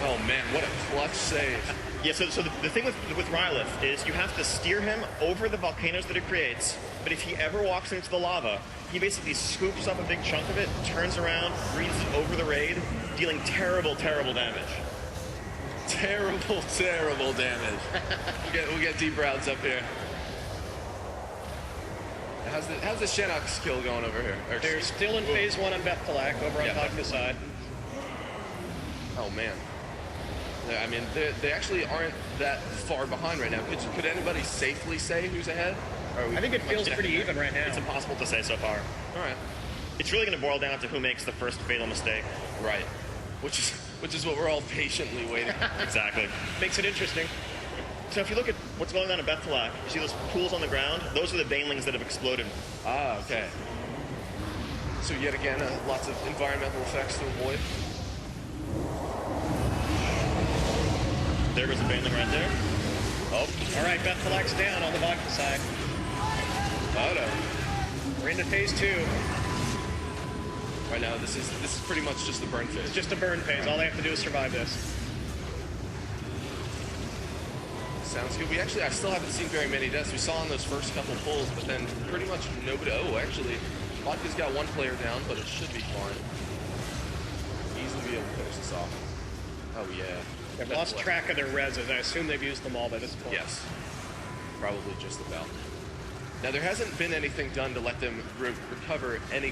Oh man, what a clutch save. Yeah, so the thing with Rylith is you have to steer him over the volcanoes that it creates, but if he ever walks into the lava, he basically scoops up a big chunk of it, turns around, breathes it over the raid, dealing terrible, terrible damage. Terrible, terrible damage. we'll get deep routes up here. How's the Shenok skill going over here? They're still in phase 1 on Bethkalak over on Vodka's side. Oh man. I mean, they actually aren't that far behind right now. Could anybody safely say who's ahead? I think it feels pretty even right now. It's impossible to say so far. All right. It's really going to boil down to who makes the first fatal mistake. Right. Which is what we're all patiently waiting for. Exactly. Makes it interesting. So if you look at what's going on in Bethkalak, you see those pools on the ground? Those are the banelings that have exploded. Ah, okay. So yet again, lots of environmental effects to avoid. There goes a baneling right there. Oh. All right, Bethkalak's down on the Vodka side. Oh no. We're into phase 2. Right now, this is pretty much just the burn phase. It's just a burn phase. All they have to do is survive this. Sounds good. I still haven't seen very many deaths. We saw on those first couple pulls, but then pretty much nobody. Oh, actually, Vodka's got one player down, but it should be fine. Easily be able to finish this off. Oh yeah. They've lost track of their reses. I assume they've used them all by this point. Yes. Probably just about. Now, there hasn't been anything done to let them recover any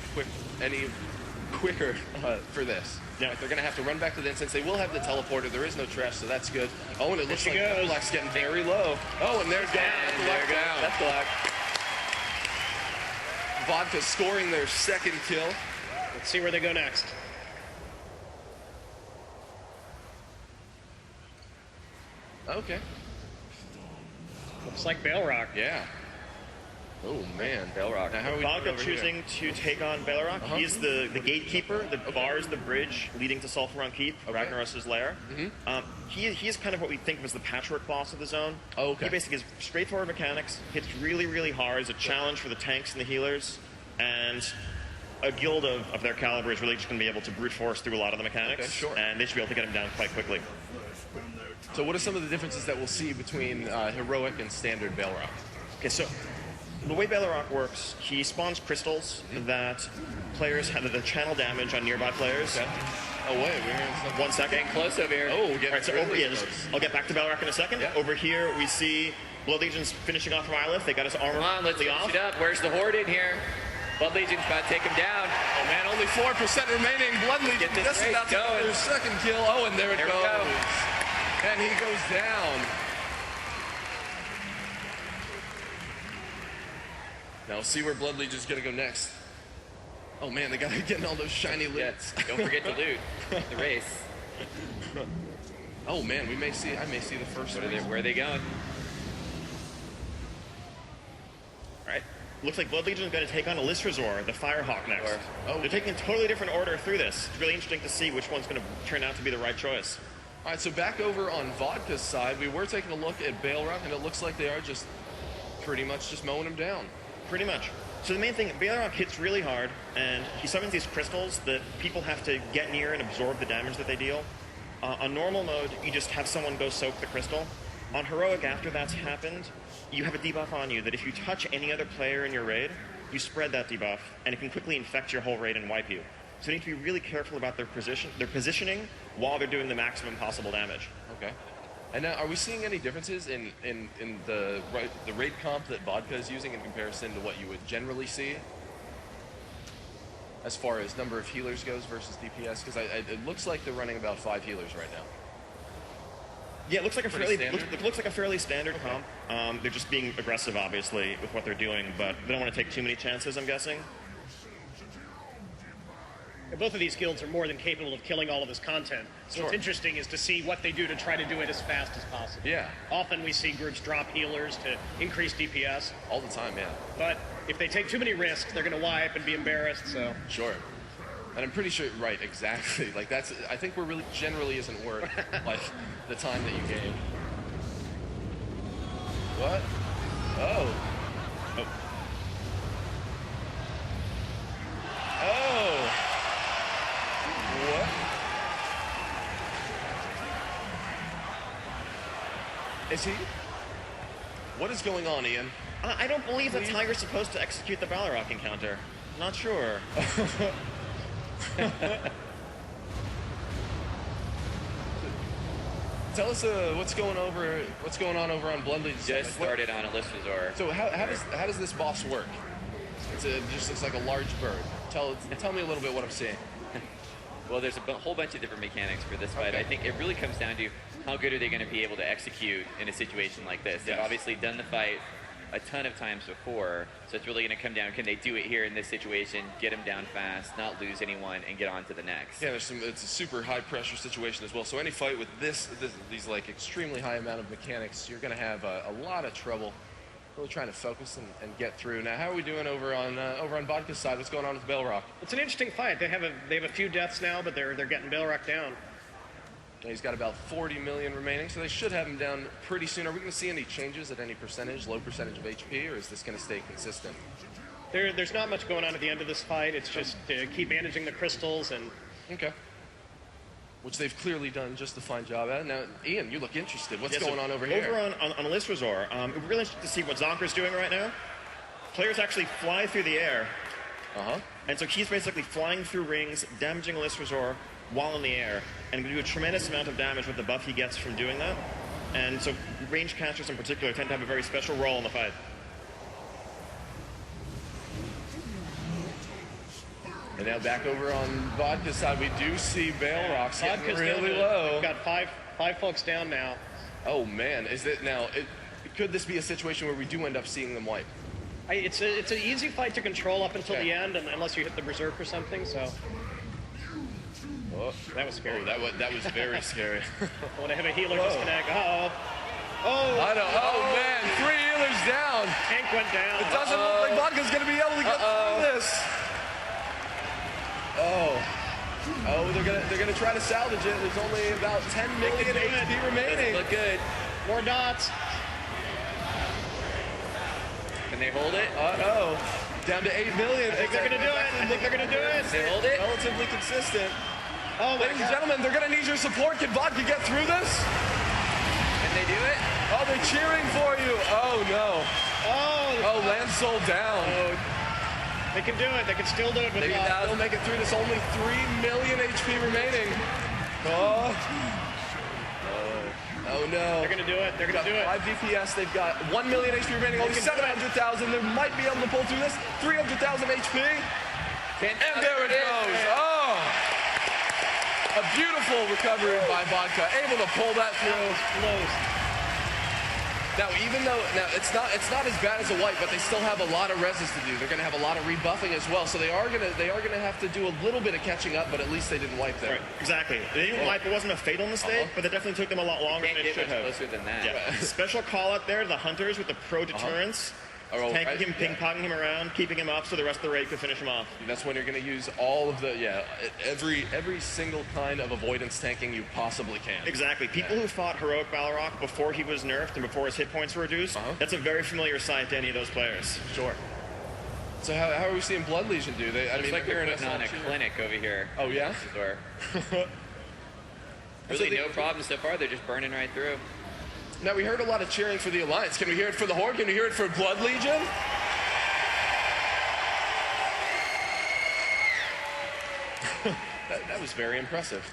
quicker for this. Yeah. Right, they're going to have to run back to the instance. They will have the teleporter. There is no trash, so that's good. Oh, and it looks like Bethkalak's getting very low. Oh, and there's down. Bethkalak. Vodka scoring their second kill. Let's see where they go next. Okay. Looks like Balerock. Yeah. Oh man, Balerock. Now how are we Vodka choosing to take on Balerock. He's the gatekeeper that bars the bridge leading to Sulfuron Keep, Ragnaros' lair. He's kind of what we think of as the patchwork boss of the zone. Oh, okay. He basically has straightforward mechanics, hits really, really hard, is a challenge for the tanks and the healers, and a guild of their caliber is really just going to be able to brute force through a lot of the mechanics, okay, sure. and they should be able to get him down quite quickly. So what are some of the differences that we'll see between heroic and standard Balerock? Okay, so the way Balerock works, he spawns crystals that players have the channel damage on nearby players. Okay. Oh wait, we're hearing something. 1 second. Getting close over here. Oh, we're getting Right, so over here, I'll get back to Balerock in a second. Yeah. Over here, we see Blood Legion's finishing off Rylith. They got his armor. Come on, let's finish it up. Where's the Horde in here? Blood Legion's about to take him down. Oh man, only 4% remaining. Blood Legion just about to get their second kill. Oh, and there it goes. And he goes down. Now we'll see where Blood Legion's gonna go next. Oh man, they got getting all those shiny loots. Don't forget to loot the race. Oh man, I may see the first one. Where are they going? Alright. Looks like Blood Legion is going to take on Elisrazor, the Firehawk, next. Oh. They're taking a totally different order through this. It's really interesting to see which one's going to turn out to be the right choice. All right, so back over on Vodka's side, we were taking a look at Balerock, and it looks like they are just pretty much just mowing him down. Pretty much. So the main thing, Balerock hits really hard, and he summons these crystals that people have to get near and absorb the damage that they deal. On normal mode, you just have someone go soak the crystal. On Heroic, after that's happened, you have a debuff on you that if you touch any other player in your raid, you spread that debuff, and it can quickly infect your whole raid and wipe you. So you need to be really careful about their positioning while they're doing the maximum possible damage. Okay. And now, are we seeing any differences in the raid comp that Vodka is using in comparison to what you would generally see? As far as number of healers goes versus DPS? Because it looks like they're running about 5 healers right now. Yeah, it looks like Pretty looks like a fairly standard comp. They're just being aggressive, obviously, with what they're doing, but they don't want to take too many chances, I'm guessing. Both of these guilds are more than capable of killing all of this content. So what's interesting is to see what they do to try to do it as fast as possible. Yeah. Often we see groups drop healers to increase DPS. All the time, yeah. But if they take too many risks, they're going to wipe and be embarrassed, so... Sure. And I'm pretty sure, right, exactly. Like, that's, I think we're really, generally isn't worth, like, the time that you gave. What? Oh. Oh. Oh. What? Is he? What is going on, Ian? I don't believe that Tiger's supposed to execute the Balrog encounter. Not sure. Tell us what's going on over on Blood Legion. Just started on a list resort. So how does this boss work? It just looks like a large bird. Tell me a little bit what I'm seeing. Well, there's a whole bunch of different mechanics for this fight. Okay. I think it really comes down to how good are they going to be able to execute in a situation like this. They've obviously done the fight a ton of times before, so it's really going to come down, can they do it here in this situation, get them down fast, not lose anyone, and get on to the next. Yeah, it's a super high pressure situation as well. So any fight with these like extremely high amount of mechanics, you're going to have a lot of trouble really trying to focus and get through. Now, how are we doing over on Vodka's side? What's going on with Balrog? It's an interesting fight. They have a few deaths now, but they're getting Balrog down. He's got about 40 million remaining, so they should have him down pretty soon. Are we going to see any changes at any percentage, low percentage of HP, or is this going to stay consistent? There's not much going on at the end of this fight. It's just to keep managing the crystals and... Okay. Which they've clearly done just a fine job at. Now, Ian, you look interested. What's going on over here? Over on List Resort, we're really interested to see what Zonker's doing right now. Players actually fly through the air. And so he's basically flying through rings, damaging List Resort while in the air, and do a tremendous amount of damage with the buff he gets from doing that. And so range casters in particular tend to have a very special role in the fight. And now back over on Vodka's side, we do see Balrog getting really low. We've got five folks down now. Oh man, is it now? Could this be a situation where we do end up seeing them wipe? It's an easy fight to control up until the end, unless you hit the berserk or something. So. Oh, that was scary. Oh, that was very scary. When I have a healer disconnect. I know. Oh man, 3 healers down. Tank went down. It doesn't look like Vodka's gonna be able to get through this. Oh, they're gonna try to salvage it. There's only about 10 million HP remaining. Look good. More dots. Can they hold it? Down to 8 million. I think they're gonna do it. I think they're gonna do it. They hold it? Relatively consistent. Oh, ladies and gentlemen, they're gonna need your support. Can Vodka get through this? Can they do it? Oh, they're cheering for you. Oh no. Oh, Lance Soul down. They can do it. They can still do it. But they'll make it through this. Only 3 million HP remaining. Oh no. They're gonna do it. They're gonna do it. 5 DPS. They've got 1 million HP remaining. Only 700,000. They might be able to pull through this. 300,000 HP. And there it goes. A beautiful recovery by Vodka. Able to pull that through. Close. Now, even though it's not as bad as a wipe, but they still have a lot of reses to do. They're going to have a lot of rebuffing as well, so they are going to have to do a little bit of catching up. But at least they didn't wipe there. Right, exactly. They didn't wipe. It wasn't a fatal mistake, but it definitely took them a lot longer than it should have. Closer than that. Yeah. Special call out there to the hunters with the pro deterrence. Tanking him, ping-ponging him around, keeping him up so the rest of the raid could finish him off. That's when you're going to use all of the, every single kind of avoidance tanking you possibly can. Exactly. People who fought Heroic Balrog before he was nerfed and before his hit points were reduced, that's a very familiar sight to any of those players. Sure. So how are we seeing Blood Legion do? Looks like they're putting on a clinic over here. Oh, yeah? Really no problem so far. They're just burning right through. Now, we heard a lot of cheering for the Alliance. Can we hear it for the Horde? Can we hear it for Blood Legion? that was very impressive.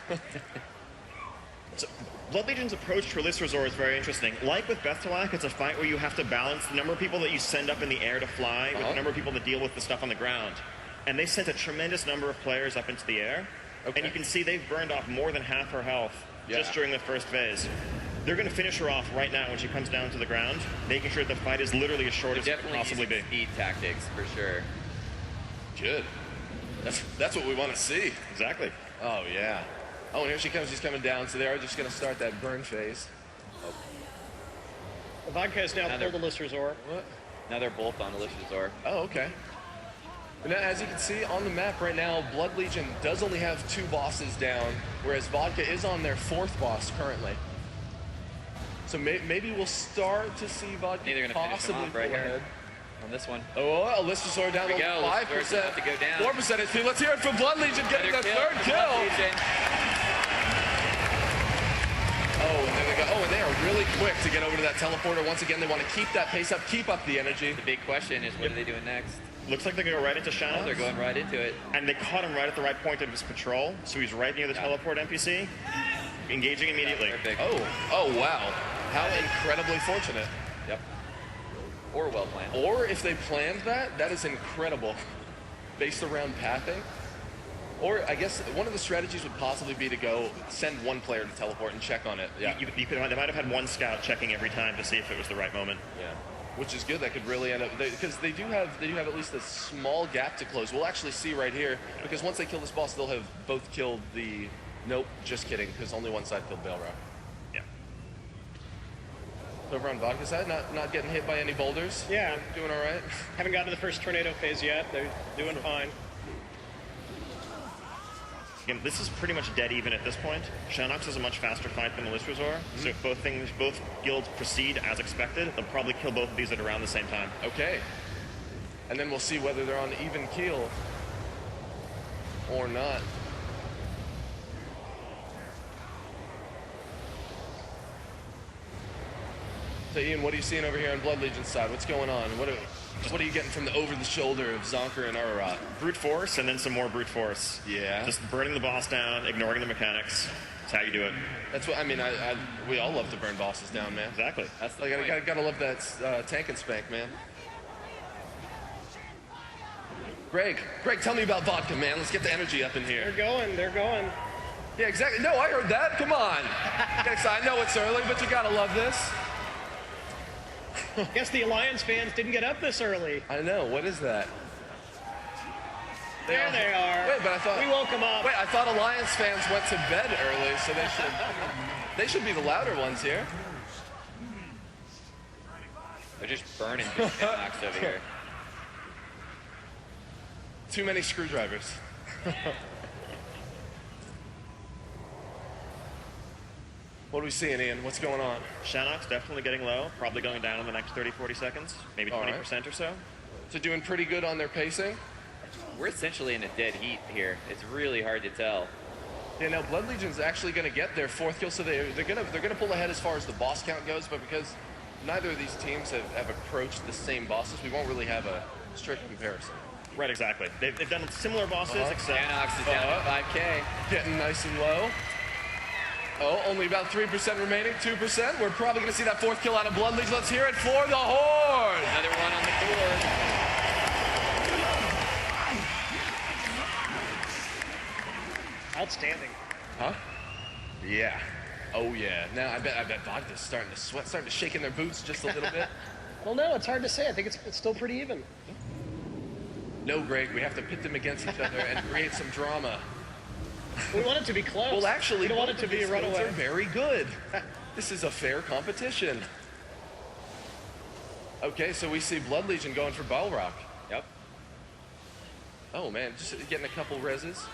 So, Blood Legion's approach to List Resort is very interesting. Like with Bethelak, it's a fight where you have to balance the number of people that you send up in the air to fly with the number of people that deal with the stuff on the ground. And they sent a tremendous number of players up into the air. And you can see they've burned off more than half her health just during the first phase. They're going to finish her off right now when she comes down to the ground, making sure the fight is literally as short as it can possibly be. Speed tactics, for sure. Good. That's what we want to see. Exactly. Oh, yeah. Oh, and here she comes. She's coming down, so they are just going to start that burn phase. The Vodka has now pulled the List Resort. What? Now they're both on the List Resort. Oh, okay. Now, as you can see on the map right now, Blood Legion does only have 2 bosses down, whereas Vodka is on their 4th boss currently. So maybe we'll start to see Vodka possibly right here on this one. Oh, Alyssasaur down to 5%. Have to go down. 4% HP. Let's hear it for Blood Legion getting their 3rd kill. Oh, and there they go. Oh, and they are really quick to get over to that teleporter. Once again, they want to keep that pace up, keep up the energy. The big question is, what are they doing next? Looks like they're going to go right into Shadow. Oh, they're going right into it. And they caught him right at the right point of his patrol, so he's right near the teleport NPC, engaging immediately. Perfect. Oh, wow. How incredibly fortunate. Yep. Or well planned. Or if they planned that, that is incredible. Based around pathing. Or I guess one of the strategies would possibly be to go send one player to teleport and check on it. Yeah. They might have had one scout checking every time to see if it was the right moment. Yeah. Which is good. That could really end up because they do have at least a small gap to close. We'll actually see right here because once they kill this boss, they'll have both killed the. Nope, just kidding. Because only one side killed Balrog. Yeah. Over on Vodka's side, not getting hit by any boulders. Yeah, doing all right. Haven't gotten to the first tornado phase yet. They're doing fine. Again, this is pretty much dead even at this point. Shanox is a much faster fight than the List Resort, so if both guilds proceed as expected, they'll probably kill both of these at around the same time. Okay. And then we'll see whether they're on even keel or not. So Ian, what are you seeing over here on Blood Legion's side? What's going on? What are you getting from the over-the-shoulder of Zonker and Ararat? Brute force, and then some more brute force. Yeah. Just burning the boss down, ignoring the mechanics. That's how you do it. That's what I mean. We all love to burn bosses down, man. Exactly. That's like gotta love that tank and spank, man. Greg, tell me about Vodka, man. Let's get the energy up in here. They're going. Yeah, exactly. No, I heard that. Come on. I know it's early, but you gotta love this. Guess the Alliance fans didn't get up this early. I know. What is that? There they are. Wait, but I thought we woke them up. Wait, I thought Alliance fans went to bed early, so they should be the louder ones here. They're just burning knocks over here. Too many screwdrivers. What are we seeing, Ian? What's going on? Shanox definitely getting low, probably going down in the next 30, 40 seconds, maybe 20% or so. So doing pretty good on their pacing. We're essentially in a dead heat here. It's really hard to tell. Yeah, now Blood Legion's actually going to get their fourth kill, so they're gonna pull ahead as far as the boss count goes. But because neither of these teams have approached the same bosses, we won't really have a strict comparison. Right, exactly. They've done similar bosses, except Shanox is down to 5K. Getting nice and low. Oh, only about 3% remaining, 2%. We're probably going to see that fourth kill out of Blood Legion. Let's hear it for the Horde. Another one on the board. Outstanding. Huh? Yeah. Oh, yeah. Now, I bet Vodka's starting to sweat, starting to shake in their boots just a little bit. Well, no, it's hard to say. I think it's still pretty even. No, Greg, we have to pit them against each other and create some drama. We want it to be close. Well, actually, we don't want it to be a runaway. They're very good. This is a fair competition. Okay, so we see Blood Legion going for Balrog. Yep. Oh, man, just getting a couple reses.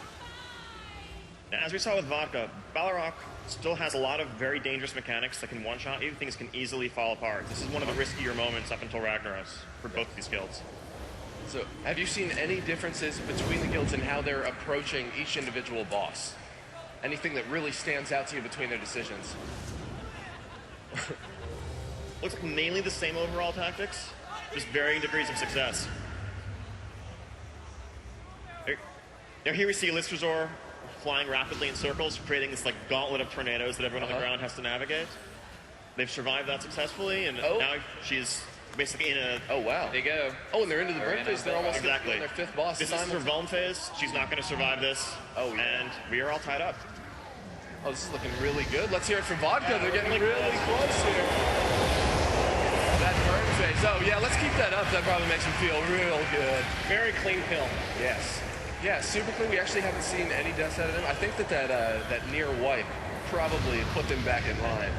Now, as we saw with Vodka, Balrog still has a lot of very dangerous mechanics that can one-shot you. Things can easily fall apart. This is one of the riskier moments up until Ragnaros for both of these guilds. So, have you seen any differences between the guilds in how they're approaching each individual boss? Anything that really stands out to you between their decisions? Looks like mainly the same overall tactics, just varying degrees of success. Now here we see Listrazor flying rapidly in circles, creating this like gauntlet of tornadoes that everyone on the ground has to navigate. They've survived that successfully, and now she's basically in a... Oh, wow. They go. Oh, and they're into the burn phase. They're almost exactly in their fifth boss. This is her Vuln phase. She's not going to survive this. Oh, yeah. And we are all tied up. Oh, this is looking really good. Let's hear it for Vodka. They're getting really close here. That burn phase. Oh, yeah, let's keep that up. That probably makes them feel real good. Very clean kill. Yes. Yeah, super clean. We actually haven't seen any deaths out of them. I think that near wipe probably put them back in line.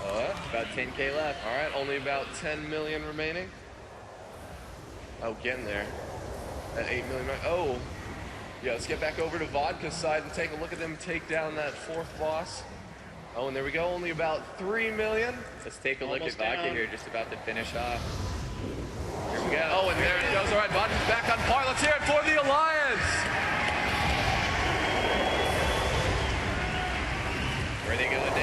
Well, about 10K left. All right, only about 10 million remaining. Oh, getting there. At 8 million. Oh, yeah, let's get back over to Vodka's side and take a look at them take down that fourth boss. Oh, and there we go, only about 3 million. Let's take a look at Vodka here, just about to finish off. Here we go. Oh, and there it goes. All right, Vodka's back on par. Let's hear it for the Alliance. Where are they going